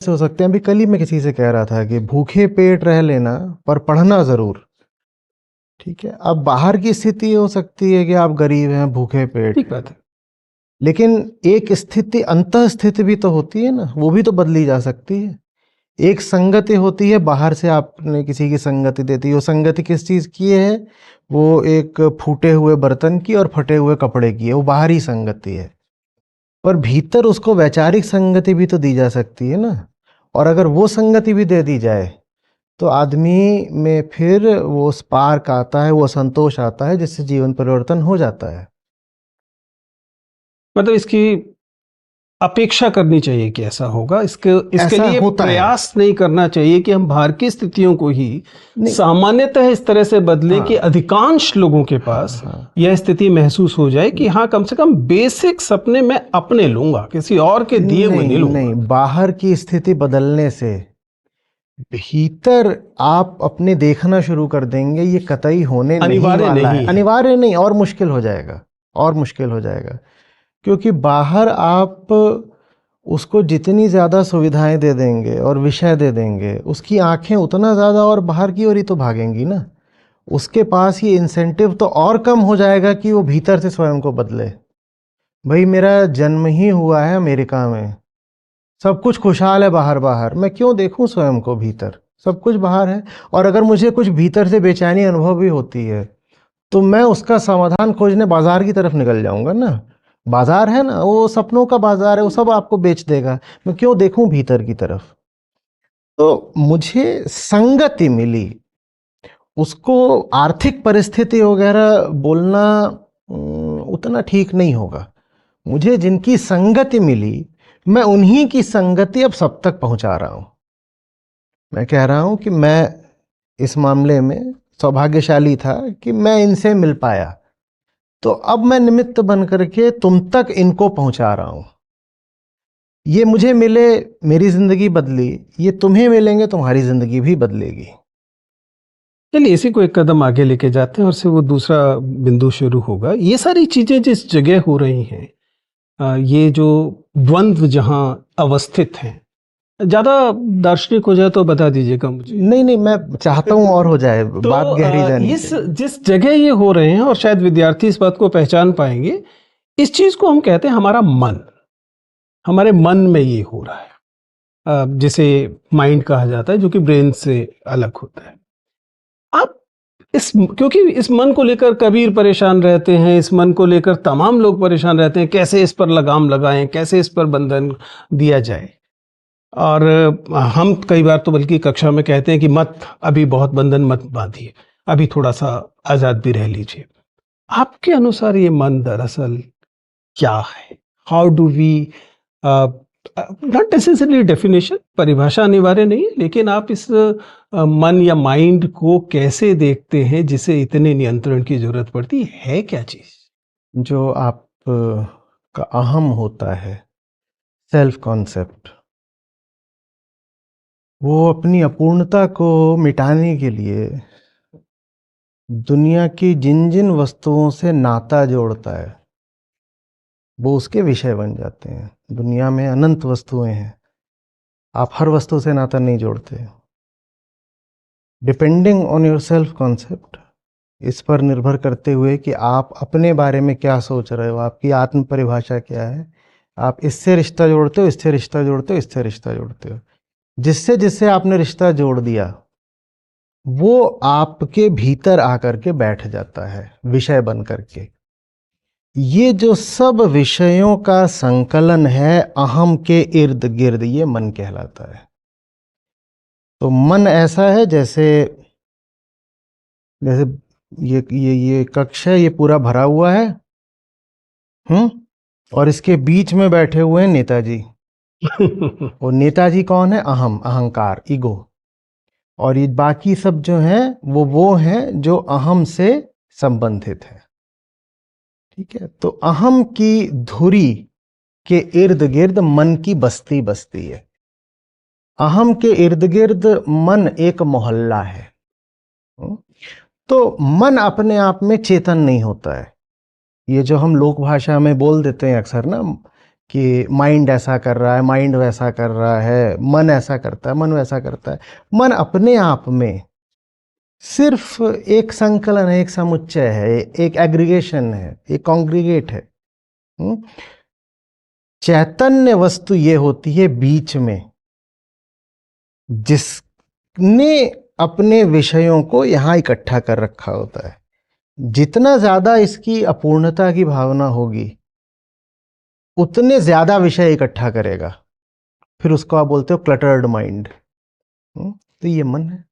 हो सकते हैं। अभी कल ही मैं किसी से कह रहा था कि भूखे पेट रह लेना पर पढ़ना ज़रूर। ठीक है, अब बाहर की स्थिति हो सकती है कि आप गरीब हैं, भूखे पेट ठीक हैं, बात है। लेकिन एक स्थिति अंतः स्थिति भी तो होती है ना, वो भी तो बदली जा सकती है। एक संगति होती है, बाहर से आपने किसी की संगति देती है, वो संगति किस चीज़ की है? वो एक फूटे हुए बर्तन की और फटे हुए कपड़े की है, वो बाहरी संगति है। पर भीतर उसको वैचारिक संगति भी तो दी जा सकती है ना। और अगर वो संगति भी दे दी जाए तो आदमी में फिर वो स्पार्क आता है, वो संतोष आता है, जिससे जीवन परिवर्तन हो जाता है। मतलब इसकी अपेक्षा करनी चाहिए कि ऐसा होगा, इसके ऐसा लिए होता है। प्रयास नहीं करना चाहिए कि हम बाहर की स्थितियों को ही नहीं, सामान्यतः इस तरह से बदलें हाँ, कि अधिकांश लोगों के पास हाँ, यह स्थिति महसूस हो जाए कि हाँ, कम से कम बेसिक सपने मैं अपने लूंगा, किसी और के दिए हुए नहीं लूंगा। नहीं, बाहर की स्थिति बदलने से भीतर आप अपने देखना शुरू कर देंगे, ये कतई होने नहीं अनिवार्य वाला नहीं है। है। अनिवार्य नहीं, और मुश्किल हो जाएगा, और मुश्किल हो जाएगा। क्योंकि बाहर आप उसको जितनी ज़्यादा सुविधाएं दे देंगे और विषय दे देंगे, उसकी आंखें उतना ज़्यादा और बाहर की ओर ही तो भागेंगी ना। उसके पास ये इंसेंटिव तो और कम हो जाएगा कि वो भीतर से स्वयं को बदले। भाई, मेरा जन्म ही हुआ है अमेरिका में, सब कुछ खुशहाल है बाहर बाहर, मैं क्यों देखूं स्वयं को भीतर? सब कुछ बाहर है। और अगर मुझे कुछ भीतर से बेचैनी अनुभव भी होती है तो मैं उसका समाधान खोजने बाजार की तरफ निकल जाऊंगा ना। बाजार है ना, वो सपनों का बाजार है, वो सब आपको बेच देगा। मैं क्यों देखूं भीतर की तरफ? तो मुझे संगति मिली, उसको आर्थिक परिस्थिति वगैरह बोलना उतना ठीक नहीं होगा। मुझे जिनकी संगति मिली, मैं उन्हीं की संगति अब सब तक पहुंचा रहा हूं। मैं कह रहा हूं कि मैं इस मामले में सौभाग्यशाली था कि मैं इनसे मिल पाया, तो अब मैं निमित्त बन करके तुम तक इनको पहुंचा रहा हूं। ये मुझे मिले, मेरी जिंदगी बदली, ये तुम्हें मिलेंगे, तुम्हारी जिंदगी भी बदलेगी। चलिए इसी को एक कदम आगे लेके जाते हैं और से वो दूसरा बिंदु शुरू होगा। ये सारी चीजें जिस जगह हो रही हैं, ये जो द्वंद्व जहां अवस्थित हैं, ज्यादा दार्शनिक हो जाए तो बता दीजिएगा मुझे। नहीं नहीं, मैं चाहता हूं और हो जाए, तो बात गहरी जानी इस चाहिए। जिस जगह ये हो रहे हैं, और शायद विद्यार्थी इस बात को पहचान पाएंगे, इस चीज को हम कहते हैं हमारा मन। हमारे मन में ये हो रहा है, जिसे माइंड कहा जाता है, जो कि ब्रेन से अलग होता है। आप क्योंकि इस मन को लेकर कबीर परेशान रहते हैं, इस मन को लेकर तमाम लोग परेशान रहते हैं, कैसे इस पर लगाम लगाएं, कैसे इस पर बंधन दिया जाए। और हम कई बार तो बल्कि कक्षा में कहते हैं कि मत, अभी बहुत बंधन मत बांधिए, अभी थोड़ा सा आजाद भी रह लीजिए। आपके अनुसार ये मन दरअसल क्या है? How do we, not necessarily definition, परिभाषा अनिवार्य नहीं है, लेकिन आप इस मन या माइंड को कैसे देखते हैं जिसे इतने नियंत्रण की जरूरत पड़ती है? क्या चीज? जो आप का अहम होता है, सेल्फ कॉन्सेप्ट, वो अपनी अपूर्णता को मिटाने के लिए दुनिया की जिन जिन वस्तुओं से नाता जोड़ता है, वो उसके विषय बन जाते हैं। दुनिया में अनंत वस्तुएं हैं, आप हर वस्तु से नाता नहीं जोड़ते। Depending on your self concept, इस पर निर्भर करते हुए कि आप अपने बारे में क्या सोच रहे हो, आपकी आत्म परिभाषा क्या है, आप इससे रिश्ता जोड़ते हो, इससे रिश्ता जोड़ते हो, इससे रिश्ता जोड़ते हो। जिससे जिससे आपने रिश्ता जोड़ दिया, वो आपके भीतर आकर के बैठ जाता है विषय बन करके। ये जो सब विषयों का संकलन है अहम के इर्द गिर्द, ये मन कहलाता है। तो मन ऐसा है जैसे जैसे ये कक्ष है, ये पूरा भरा हुआ है, और इसके बीच में बैठे हुए हैं नेताजी। और नेताजी कौन है? अहम, अहंकार, ईगो। और ये बाकी सब जो हैं वो हैं जो अहम से संबंधित है। ठीक है, तो अहम की धुरी के इर्द गिर्द मन की बस्ती बसती है। अहम के इर्द गिर्द मन एक मोहल्ला है। तो मन अपने आप में चेतन नहीं होता है। ये जो हम लोक भाषा में बोल देते हैं अक्सर ना कि माइंड ऐसा कर रहा है, माइंड वैसा कर रहा है, मन ऐसा करता है, मन वैसा करता है। मन अपने आप में सिर्फ एक संकलन है, एक समुच्चय है, एक एग्रीगेशन है, एक कॉन्ग्रीगेट है। चैतन्य वस्तु ये होती है बीच में, जिसने अपने विषयों को यहाँ इकट्ठा कर रखा होता है। जितना ज़्यादा इसकी अपूर्णता की भावना होगी, उतने ज़्यादा विषय इकट्ठा करेगा। फिर उसको आप बोलते हो क्लटर्ड माइंड। तो ये मन है।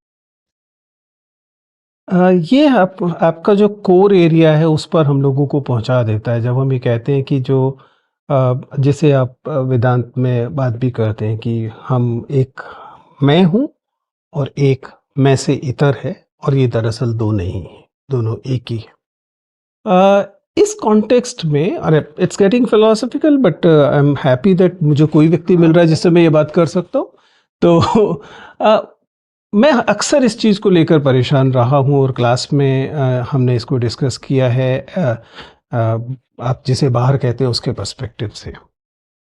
ये आपका जो कोर एरिया है उस पर हम लोगों को पहुंचा देता है जब हम ये कहते हैं कि जो जैसे आप वेदांत में बात भी करते हैं कि हम एक मैं हूं और एक मैं से इतर है, और ये दरअसल दो नहीं है, दोनों एक ही है। इस कॉन्टेक्स्ट में, अरे it's getting philosophical, but I am happy that मुझे कोई व्यक्ति मिल रहा है जिससे मैं ये बात कर सकता हूँ। तो मैं अक्सर इस चीज़ को लेकर परेशान रहा हूँ और क्लास में हमने इसको डिस्कस किया है, आप जिसे बाहर कहते हैं उसके पर्सपेक्टिव से।